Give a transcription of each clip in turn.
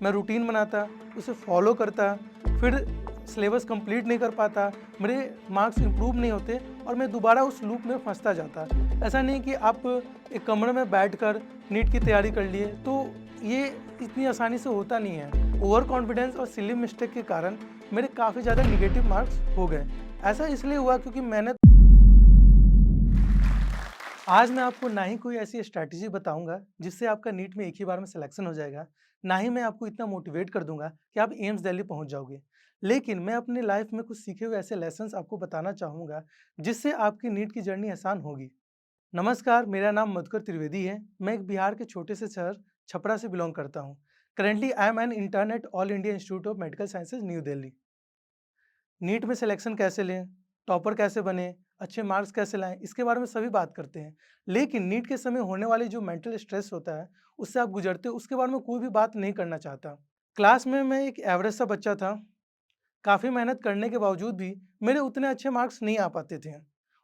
मैं रूटीन बनाता, उसे फॉलो करता, फिर सिलेबस कंप्लीट नहीं कर पाता, मेरे मार्क्स इंप्रूव नहीं होते और मैं दोबारा उस लूप में फँसता जाता। ऐसा नहीं कि आप एक कमरे में बैठकर नीट की तैयारी कर लिए, तो ये इतनी आसानी से होता नहीं है। ओवर कॉन्फिडेंस और सिली मिस्टेक के कारण मेरे काफ़ी ज़्यादा नेगेटिव मार्क्स हो गए। ऐसा इसलिए हुआ क्योंकि मैंने आज मैं आपको ना ही कोई ऐसी स्ट्रैटेजी बताऊँगा, जिससे आपका नीट में एक ही बार में सिलेक्शन हो जाएगा, ना ही मैं आपको इतना मोटिवेट कर दूँगा कि आप एम्स दिल्ली पहुँच जाओगे। लेकिन मैं अपनी लाइफ़ में कुछ सीखे हुए ऐसे लेसन्स आपको बताना चाहूँगा, जिससे आपकी नीट की जर्नी आसान होगी। नमस्कार, मेरा नाम मधुकर त्रिवेदी है। मैं एक बिहार के छोटे से शहर छपरा से बिलॉन्ग करता हूँ। Currently I am an intern at All India Institute of Medical Sciences, New Delhi. NEET में सिलेक्शन कैसे लें, टॉपर कैसे बनें, अच्छे मार्क्स कैसे लाएँ, इसके बारे में सभी बात करते हैं। लेकिन नीट के समय होने वाली जो मेंटल स्ट्रेस होता है, उससे आप गुज़रते हो, उसके बारे में कोई भी बात नहीं करना चाहता। क्लास में मैं एक एवरेज सा बच्चा था। काफ़ी मेहनत करने के बावजूद भी मेरे उतने अच्छे मार्क्स नहीं आ पाते थे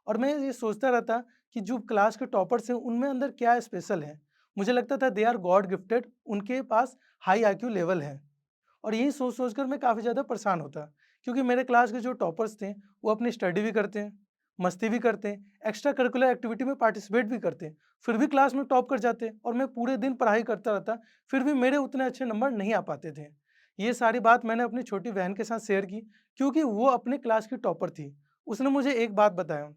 और मैं ये सोचता रहता कि जो क्लास के टॉपर्स हैं, उनमें अंदर क्या स्पेशल है। मुझे लगता था दे आर गॉड गिफ्टेड, उनके पास हाई आईक्यू लेवल है। और यही सोच-सोच कर मैं काफ़ी ज़्यादा परेशान होता, क्योंकि मेरे क्लास के जो टॉपर्स थे, वो अपनी स्टडी भी करते हैं, मस्ती भी करते हैं, एक्स्ट्रा करिकुलर एक्टिविटी में पार्टिसिपेट भी करते हैं, फिर भी क्लास में टॉप कर जाते हैं और मैं पूरे दिन पढ़ाई करता रहता, फिर भी मेरे उतने अच्छे नंबर नहीं आ पाते थे। ये सारी बात मैंने अपनी छोटी बहन के साथ शेयर की, क्योंकि वो अपने क्लास की टॉपर थी। उसने मुझे एक बात बताया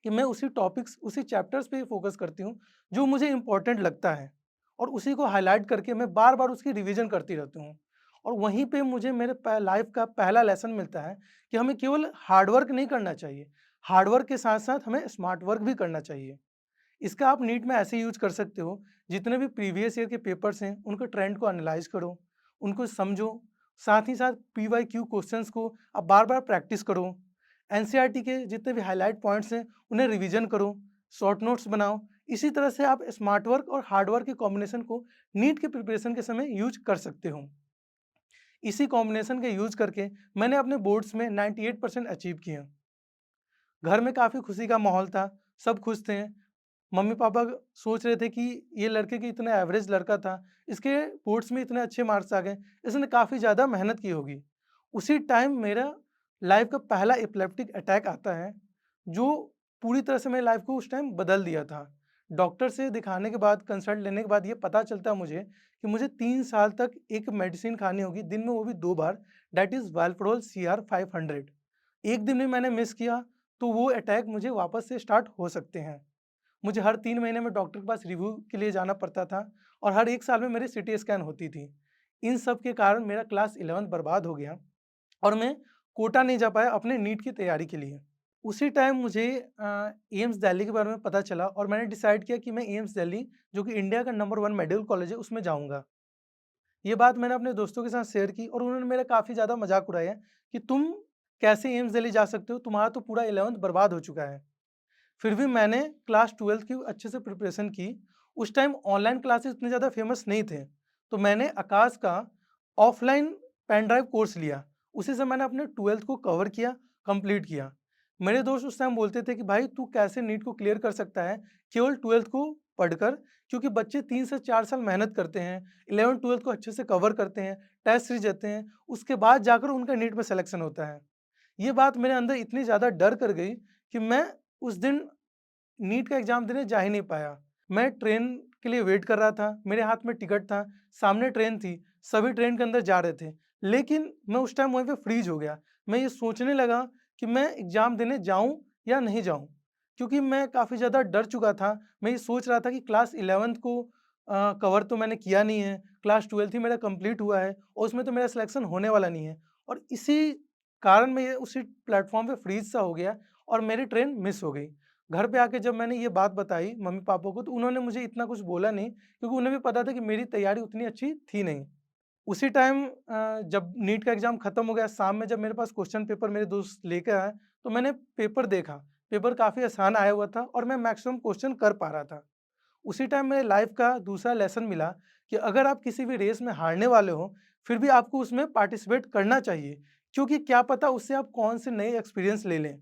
कि मैं उसी टॉपिक्स, उसी चैप्टर्स पे ही फ़ोकस करती हूँ, जो मुझे इम्पोर्टेंट लगता है और उसी को हाइलाइट करके मैं बार-बार उसकी रिवीज़न करती रहती हूँ। और वहीं पे मुझे मेरे लाइफ़ का पहला लेसन मिलता है कि हमें केवल हार्ड वर्क नहीं करना चाहिए, हार्ड वर्क के साथ-साथ हमें स्मार्ट वर्क भी करना चाहिए। इसका आप नीट में ऐसे यूज़ कर सकते हो, जितने भी प्रीवियस ईयर के पेपर्स हैं, उनके ट्रेंड को एनालाइज़ करो, उनको समझो, साथ ही साथ पीवाईक्यू क्वेश्चंस को आप बार-बार प्रैक्टिस करो। एनसीईआरटी के जितने भी हाइलाइट पॉइंट्स हैं, उन्हें रिवीजन करो, शॉर्ट नोट्स बनाओ। इसी तरह से आप स्मार्ट वर्क और हार्ड वर्क के कॉम्बिनेशन को नीट के प्रिपरेशन के समय यूज़ कर सकते हो। इसी कॉम्बिनेशन का यूज़ करके मैंने अपने बोर्ड्स में 98% अचीव किए। घर में काफ़ी खुशी का माहौल था, सब खुश थे। मम्मी-पापा सोच रहे थे कि ये लड़के की इतना एवरेज लड़का था, इसके बोर्ड्स में इतने अच्छे मार्क्स आ गए, इसने काफ़ी ज़्यादा मेहनत की होगी। उसी टाइम मेरा लाइफ़ का पहला एपिलेप्टिक अटैक आता है, जो पूरी तरह से मेरी लाइफ़ को उस टाइम बदल दिया था। डॉक्टर से दिखाने के बाद, कंसल्ट लेने के बाद ये पता चलता है मुझे कि मुझे 3 साल तक एक मेडिसिन खानी होगी, दिन में वो भी 2 बार, दैट इज़ वालप्रोल सीआर 500। एक दिन भी मैंने मिस किया, तो वो अटैक मुझे वापस से स्टार्ट हो सकते हैं। मुझे हर 3 महीने में डॉक्टर के पास रिव्यू के लिए जाना पड़ता था और हर 1 साल में मेरी सीटी स्कैन होती थी। इन सब के कारण मेरा क्लास 11th बर्बाद हो गया और मैं कोटा नहीं जा पाया अपने नीट की तैयारी के लिए। उसी टाइम मुझे एम्स दिल्ली के बारे में पता चला और मैंने डिसाइड किया कि मैं एम्स दिल्ली, जो कि इंडिया का नंबर 1 मेडिकल कॉलेज है, उसमें जाऊँगा। ये बात मैंने अपने दोस्तों के साथ शेयर की और उन्होंने मेरा काफ़ी ज़्यादा मज़ाक उड़ाया कि तुम कैसे एम्स दिल्ली जा सकते हो? तुम्हारा तो पूरा 11th बर्बाद हो चुका है। फिर भी मैंने क्लास 12th की अच्छे से प्रिपरेशन की। उस टाइम ऑनलाइन क्लासेस इतने ज़्यादा फेमस नहीं थे, तो मैंने आकाश का ऑफ़लाइन पेन ड्राइव कोर्स लिया। उसी से मैंने अपने 12th को कवर किया, कंप्लीट किया। मेरे दोस्त उस टाइम बोलते थे कि भाई तू कैसे नीट को क्लियर कर सकता है केवल 12th को पढ़कर, क्योंकि बच्चे 3 से 4 साल मेहनत करते हैं, 11th-12th को अच्छे से कवर करते हैं, टेस्ट सीरीज़ देते हैं, उसके बाद जाकर उनका नीट में सिलेक्शन होता है। ये बात मेरे अंदर इतनी ज़्यादा डर कर गई कि मैं उस दिन नीट का एग्ज़ाम देने जा ही नहीं पाया। मैं ट्रेन के लिए वेट कर रहा था, मेरे हाथ में टिकट था, सामने ट्रेन थी, सभी ट्रेन के अंदर जा रहे थे। लेकिन मैं उस टाइम वहीं पे फ्रीज़ हो गया। मैं ये सोचने लगा कि मैं एग्ज़ाम देने जाऊँ या नहीं जाऊँ? क्योंकि मैं काफ़ी ज़्यादा डर चुका था। मैं ये सोच रहा था कि क्लास 11th को कवर तो मैंने किया नहीं है, क्लास 12th ही मेरा कंप्लीट हुआ है और उसमें तो मेरा सिलेक्शन होने वाला नहीं है। और इसी कारण मैं ये उसी प्लेटफ़ॉर्म पे फ्रीज़ सा हो गया और मेरी ट्रेन मिस हो गई। घर पे आके जब मैंने ये बात बताई मम्मी-पापा को, तो उन्होंने मुझे इतना कुछ बोला नहीं, क्योंकि उन्हें भी पता था कि मेरी तैयारी उतनी अच्छी थी नहीं। उसी टाइम जब नीट का एग्ज़ाम खत्म हो गया, शाम में जब मेरे पास क्वेश्चन पेपर मेरे दोस्त लेके आए, तो मैंने पेपर देखा। पेपर काफ़ी आसान आया हुआ था और मैं मैक्सिमम क्वेश्चन कर पा रहा था। उसी टाइम मेरे लाइफ़ का दूसरा लेसन मिला कि अगर आप किसी भी रेस में हारने वाले हो, फिर भी आपको उसमें पार्टिसिपेट करना चाहिए, क्योंकि क्या पता उससे आप कौन से नए एक्सपीरियंस ले लें।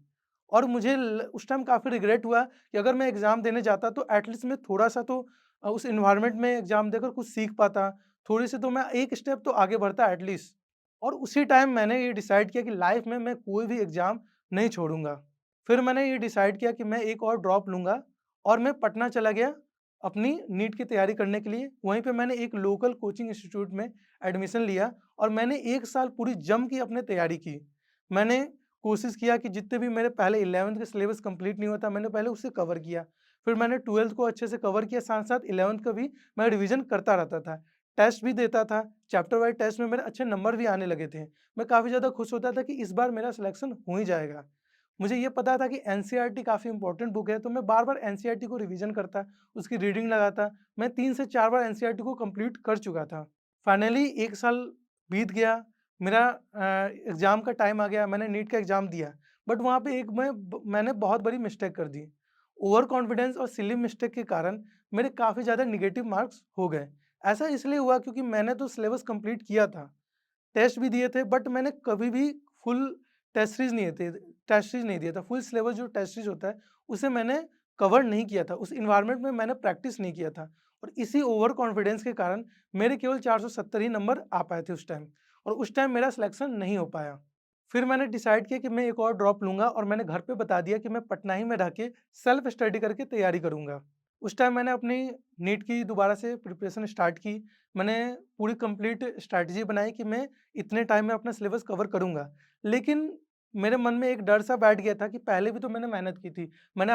और मुझे उस टाइम काफ़ी रिग्रेट हुआ कि अगर मैं एग्ज़ाम देने जाता तो एटलीस्ट मैं थोड़ा-सा तो उस एनवायरनमेंट में एग्ज़ाम देकर कुछ सीख पाता, थोड़ी सी तो मैं एक स्टेप तो आगे बढ़ता एटलीस्ट। और उसी टाइम मैंने ये डिसाइड किया कि लाइफ में मैं कोई भी एग्ज़ाम नहीं छोड़ूँगा। फिर मैंने ये डिसाइड किया कि मैं एक और ड्रॉप लूँगा और मैं पटना चला गया अपनी नीट की तैयारी करने के लिए। वहीं पे मैंने एक लोकल कोचिंग इंस्टीट्यूट में एडमिशन लिया और मैंने 1 साल पूरी जम की अपने तैयारी की। मैंने कोशिश किया कि जितने भी मेरे पहले 11th का सिलेबस कंप्लीट नहीं हुआ था, मैंने पहले उसे कवर किया। फिर मैंने 12th को अच्छे से कवर किया, साथ-साथ 11th का भी मैं रिवीजन करता रहता था। टेस्ट भी देता था, चैप्टर वाइज़ टेस्ट में मेरे अच्छे नंबर भी आने लगे थे। मैं काफ़ी ज़्यादा खुश होता था कि इस बार मेरा सिलेक्शन हो ही जाएगा। मुझे ये पता था कि एनसीईआरटी काफ़ी इम्पोर्टेंट बुक है, तो मैं बार-बार एनसीईआरटी को रिवीजन करता, उसकी रीडिंग लगाता। मैं 3 से 4 बार एनसीईआरटी को कंप्लीट कर चुका था। फाइनली 1 साल बीत गया, मेरा एग्ज़ाम का टाइम आ गया, मैंने नीट का एग्ज़ाम दिया। बट वहाँ पे एक मैंने बहुत बड़ी मिस्टेक कर दी। ओवर कॉन्फिडेंस और सिली मिस्टेक के कारण मेरे काफ़ी ज़्यादा नेगेटिव मार्क्स हो गए। ऐसा इसलिए हुआ क्योंकि मैंने तो सिलेबस कंप्लीट किया था, टेस्ट भी दिए थे, बट मैंने कभी भी फुल टेस्ट सीरीज़ नहीं दिया था। फुल सिलेबस जो टेस्ट सीरीज़ होता है, उसे मैंने कवर नहीं किया था। उस एनवायरनमेंट में मैंने प्रैक्टिस नहीं किया था और इसी ओवर कॉन्फिडेंस के कारण मेरे केवल 470 ही नंबर आ पाए थे उस टाइम और उस टाइम मेरा सिलेक्शन नहीं हो पाया। फिर मैंने डिसाइड किया कि मैं एक और ड्रॉप लूँगा और मैंने घर पे बता दिया कि मैं पटना ही में रह के सेल्फ स्टडी करके तैयारी करूँगा। उस टाइम मैंने अपनी नीट की दोबारा से प्रिपरेशन स्टार्ट की। मैंने पूरी कंप्लीट स्ट्रैटेजी बनाई कि मैं इतने टाइम में अपना सिलेबस कवर करूँगा। लेकिन मेरे मन में एक डर सा बैठ गया था कि पहले भी तो मैंने मेहनत की थी। मैंने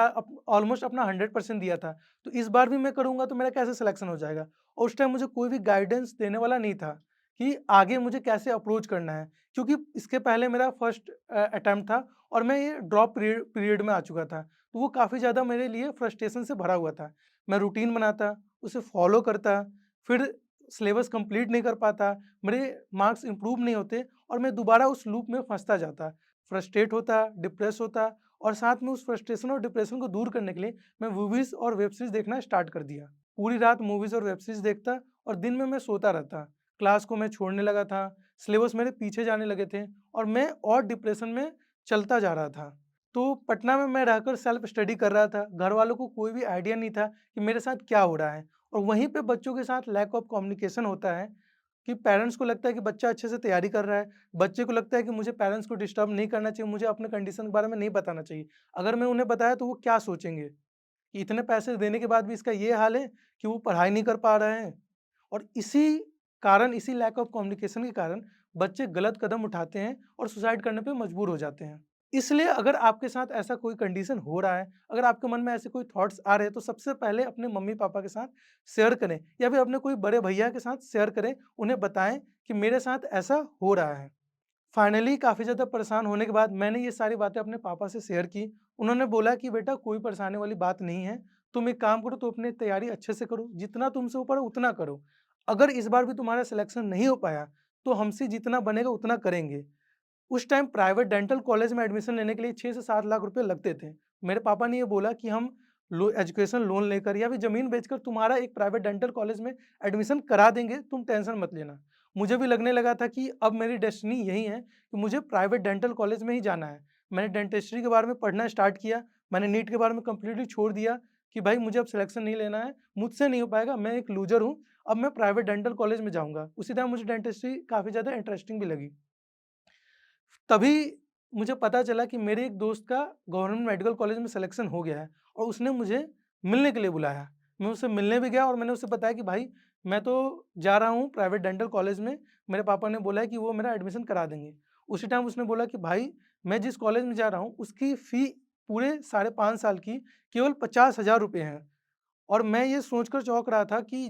ऑलमोस्ट अपना 100% दिया था। तो इस बार भी मैं करूँगा तो मेरा कैसे सिलेक्शन हो जाएगा? और उस टाइम मुझे कोई भी गाइडेंस देने वाला नहीं था कि आगे मुझे कैसे अप्रोच करना है। क्योंकि इसके पहले मेरा फर्स्ट अटेम्प्ट था और मैं ये ड्रॉप पीरियड में आ चुका था। तो वो काफ़ी ज़्यादा मेरे लिए फ्रस्ट्रेशन से भरा हुआ था। मैं रूटीन बनाता, उसे फ़ॉलो करता, फिर सिलेबस कंप्लीट नहीं कर पाता, मेरे मार्क्स इम्प्रूव नहीं होते और मैं दोबारा उस लूप में फँसता जाता। फ्रस्ट्रेट होता, डिप्रेस होता और साथ में उस फ्रस्ट्रेशन और डिप्रेशन को दूर करने के लिए मैं मूवीज़ और वेब सीरीज़ देखना स्टार्ट कर दिया। पूरी रात मूवीज़ और वेब सीरीज़ देखता और दिन में मैं सोता रहता। क्लास को मैं छोड़ने लगा था, सिलेबस मेरे पीछे जाने लगे थे और मैं और डिप्रेशन में चलता जा रहा था। तो पटना में मैं रहकर सेल्फ स्टडी कर रहा था। घरवालों को कोई भी आइडिया नहीं था कि मेरे साथ क्या हो रहा है और वहीं पे बच्चों के साथ लैक ऑफ कम्युनिकेशन होता है कि पेरेंट्स को लगता है कि बच्चा अच्छे से तैयारी कर रहा है। बच्चे को लगता है कि मुझे पेरेंट्स को डिस्टर्ब नहीं करना चाहिए, मुझे अपने कंडीशन के बारे में नहीं बताना चाहिए। अगर मैं उन्हें बताया तो वो क्या सोचेंगे कि इतने पैसे देने के बाद भी इसका ये हाल है कि वो पढ़ाई नहीं कर पा रहे हैं। और इसी कारण, इसी लैक ऑफ कम्युनिकेशन के कारण बच्चे गलत कदम उठाते हैं और सुसाइड करने पे मजबूर हो जाते हैं। इसलिए अगर आपके साथ ऐसा कोई कंडीशन हो रहा है, अगर आपके मन में ऐसे कोई थॉट्स आ रहे हैं, तो सबसे पहले अपने मम्मी-पापा के साथ शेयर करें या फिर अपने कोई बड़े भैया के साथ शेयर करें। उन्हें बताएँ कि मेरे साथ ऐसा हो रहा है। फाइनली काफ़ी ज़्यादा परेशान होने के बाद मैंने ये सारी बातें अपने पापा से शेयर की। उन्होंने बोला कि बेटा कोई परेशानी वाली बात नहीं है, तुम एक काम करो, तुम अपनी तैयारी अच्छे से करो, जितना तुमसे ऊपर है उतना करो। अगर इस बार भी तुम्हारा सिलेक्शन नहीं हो पाया, तो हमसे जितना बनेगा उतना करेंगे। उस टाइम प्राइवेट डेंटल कॉलेज में एडमिशन लेने के लिए 6 से 7 लाख रुपए लगते थे। मेरे पापा ने ये बोला कि हम लो एजुकेशन लोन लेकर या फिर ज़मीन बेचकर तुम्हारा एक प्राइवेट डेंटल कॉलेज में एडमिशन करा देंगे, तुम टेंशन मत लेना। मुझे भी लगने लगा था कि अब मेरी डेस्टिनी यही है कि मुझे प्राइवेट डेंटल कॉलेज में ही जाना है। मैंने डेंटिस्ट्री के बारे में पढ़ना स्टार्ट किया, मैंने नीट के बारे में कंप्लीटली छोड़ दिया कि भाई मुझे अब सिलेक्शन नहीं लेना है, मुझसे नहीं हो पाएगा, मैं एक लूज़र हूँ, अब मैं प्राइवेट डेंटल कॉलेज में जाऊँगा। उसी टाइम मुझे डेंटिस्ट्री काफ़ी ज़्यादा इंटरेस्टिंग भी लगी। तभी मुझे पता चला कि मेरे एक दोस्त का गवर्नमेंट मेडिकल कॉलेज में सिलेक्शन हो गया है और उसने मुझे मिलने के लिए बुलाया। मैं उससे मिलने भी गया और मैंने उसे बताया कि भाई मैं तो जा रहा हूँ प्राइवेट डेंटल कॉलेज में, मेरे पापा ने बोला है कि वो मेरा एडमिशन करा देंगे। उसी टाइम उसने बोला कि भाई मैं जिस कॉलेज में जा रहा हूँ उसकी फ़ी पूरे साढ़े 5 साल की केवल 50,000 रुपए हैं। और मैं ये सोचकर चौंक रहा था कि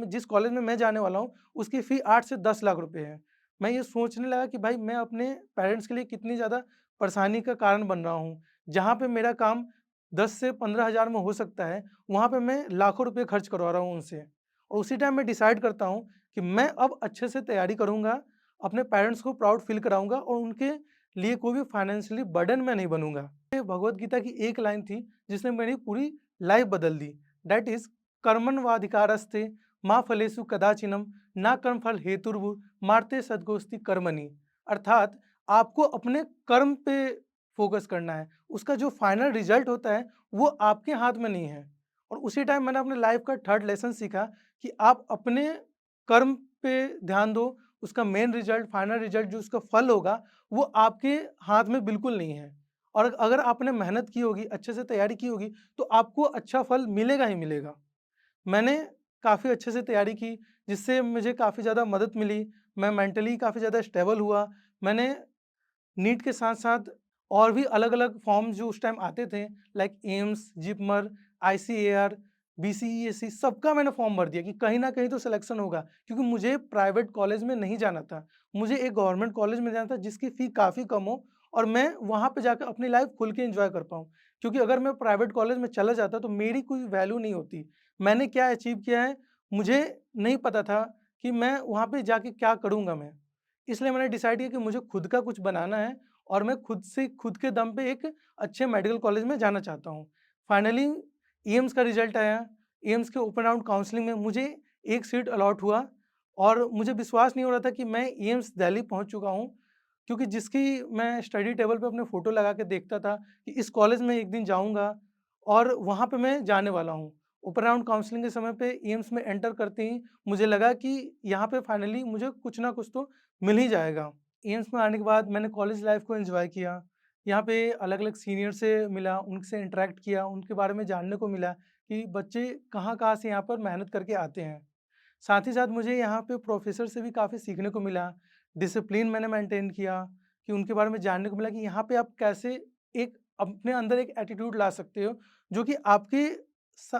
जिस कॉलेज में मैं जाने वाला हूँ, उसकी फ़ी 8 से 10 लाख रुपए है। मैं ये सोचने लगा कि भाई मैं अपने पेरेंट्स के लिए कितनी ज़्यादा परेशानी का कारण बन रहा हूँ। जहाँ पे मेरा काम 10 से 15,000 में हो सकता है, वहाँ पे मैं लाखों रुपए खर्च करवा रहा हूँ उनसे। और उसी टाइम मैं डिसाइड करता हूँ कि मैं अब अच्छे से तैयारी करूँगा, अपने पेरेंट्स को प्राउड फ़ील कराऊँगा और उनके लिए कोई भी फाइनेंशियली बर्डन मैं नहीं बनूँगा। ये भगवद गीता की एक लाइन थी, जिसने मेरी पूरी लाइफ़ बदल दी। दैट इज़ कर्मण्यवाधिकारस्ते मा फलेषु कदाचिनं ना कर्मफल हेतुर्भुः मार्ते सद्योस्ति कर्मणि। अर्थात आपको अपने कर्म पे फ़ोकस करना है। उसका जो फाइनल रिज़ल्ट होता है, वो आपके हाथ में नहीं है। और उसी टाइम मैंने अपने लाइफ़ का थर्ड लेसन सीखा कि आप अपने कर्म पे ध्यान दो, उसका मेन रिज़ल्ट, फाइनल रिज़ल्ट जो उसका फल होगा, वो आपके हाथ में बिल्कुल नहीं है। और अगर आपने मेहनत की होगी, अच्छे से तैयारी की होगी, तो आपको अच्छा फल मिलेगा ही मिलेगा। मैंने काफ़ी अच्छे से तैयारी की, जिससे मुझे काफ़ी ज़्यादा मदद मिली। मैं मेंटली काफ़ी ज़्यादा स्टेबल हुआ। मैंने नीट के साथ-साथ और भी अलग-अलग फॉर्म जो उस टाइम आते थे, लाइक एम्स, जिपमर, आईसीएआर, बीसीईएसई, सबका मैंने फॉर्म भर दिया कि कहीं न कहीं तो सिलेक्शन होगा, क्योंकि मुझे प्राइवेट कॉलेज में नहीं जाना था। मुझे एक गवर्नमेंट कॉलेज में जाना था जिसकी फ़ी काफ़ी कम हो और मैं वहाँ पे जाकर अपनी लाइफ़ खुल के एन्जॉय कर पाऊँ। क्योंकि अगर मैं प्राइवेट कॉलेज में चला जाता तो मेरी कोई वैल्यू नहीं होती। मैंने क्या अचीव किया है, मुझे नहीं पता था कि मैं वहाँ पे जाके क्या करूँगा मैं। इसलिए मैंने डिसाइड किया कि मुझे खुद का कुछ बनाना है और मैं खुद के दम पे एक अच्छे मेडिकल कॉलेज में जाना चाहता हूँ। फाइनली एम्स का रिज़ल्ट आया। एम्स के ओपन राउंड काउंसलिंग में मुझे एक सीट अलॉट हुआ और मुझे विश्वास नहीं हो रहा था कि मैं एम्स दिल्ली पहुँच चुका हूँ, क्योंकि जिसकी मैं स्टडी टेबल पे अपने फ़ोटो लगा के देखता था कि इस कॉलेज में एक दिन जाऊँगा और वहाँ पे मैं जाने वाला हूँ। ओपन राउंड काउंसलिंग के समय पे एम्स में एंटर करते ही मुझे लगा कि यहाँ पे फाइनली मुझे कुछ ना कुछ तो मिल ही जाएगा। एम्स में आने के बाद मैंने कॉलेज लाइफ़ को एन्जॉय किया। यहाँ पे अलग-अलग सीनियर से मिला, उनसे इंटरैक्ट किया, उनके बारे में जानने को मिला कि बच्चे कहाँ-कहाँ से यहाँ पर मेहनत करके आते हैं। साथ ही साथ मुझे यहाँ पे प्रोफ़ेसर से भी काफ़ी सीखने को मिला। डिसिप्लिन मैंने मेंटेन किया कि उनके बारे में जानने को मिला कि यहाँ पे आप कैसे एक अपने अंदर एक एटीट्यूड ला सकते हो, जो कि आपके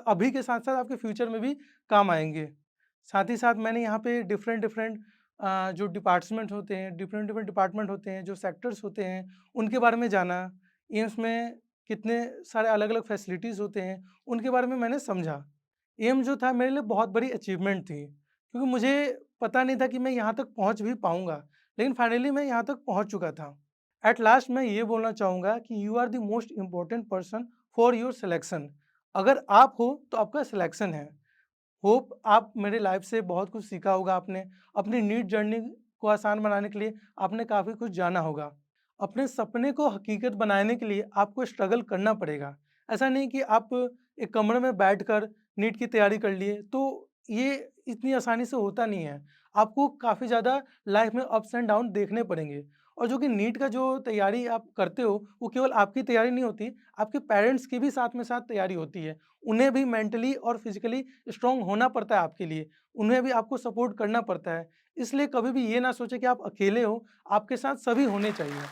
अभी के साथ-साथ आपके फ्यूचर में भी काम आएँगे। साथ ही साथ मैंने यहाँ पे डिफरेंट जो डिफरेंट डिपार्टमेंट होते हैं, जो सेक्टर्स होते हैं, उनके बारे में जाना। एम्स में कितने सारे अलग-अलग फैसिलिटीज़ होते हैं, उनके बारे में मैंने समझा। एम जो था मेरे लिए बहुत बड़ी अचीवमेंट थी, क्योंकि मुझे पता नहीं था कि मैं यहाँ तक पहुँच भी पाऊँगा, लेकिन फाइनली मैं यहाँ तक पहुँच चुका था। एट लास्ट मैं ये बोलना चाहूँगा कि you are the most important person for your selection. अगर आप हो, तो आपका सिलेक्शन है। होप आप मेरे लाइफ से बहुत कुछ सीखा होगा आपने। अपनी नीट जर्नी को आसान बनाने के लिए आपने काफ़ी कुछ जाना होगा। अपने सपने को हकीकत बनाने के लिए आपको स्ट्रगल करना पड़ेगा। ऐसा नहीं कि आप एक कमरे में बैठकर नीट की तैयारी कर लिए, तो ये इतनी आसानी से होता नहीं है। आपको काफ़ी ज़्यादा लाइफ में अप्स एंड डाउन देखने पड़ेंगे। और जो कि नीट का जो तैयारी आप करते हो, वो केवल आपकी तैयारी नहीं होती, आपके पेरेंट्स की भी साथ में साथ तैयारी होती है। उन्हें भी मेंटली और फिज़िकली स्ट्रॉन्ग होना पड़ता है आपके लिए, उन्हें भी आपको सपोर्ट करना पड़ता है। इसलिए कभी भी ये ना सोचें कि आप अकेले हो, आपके साथ सभी होने चाहिए।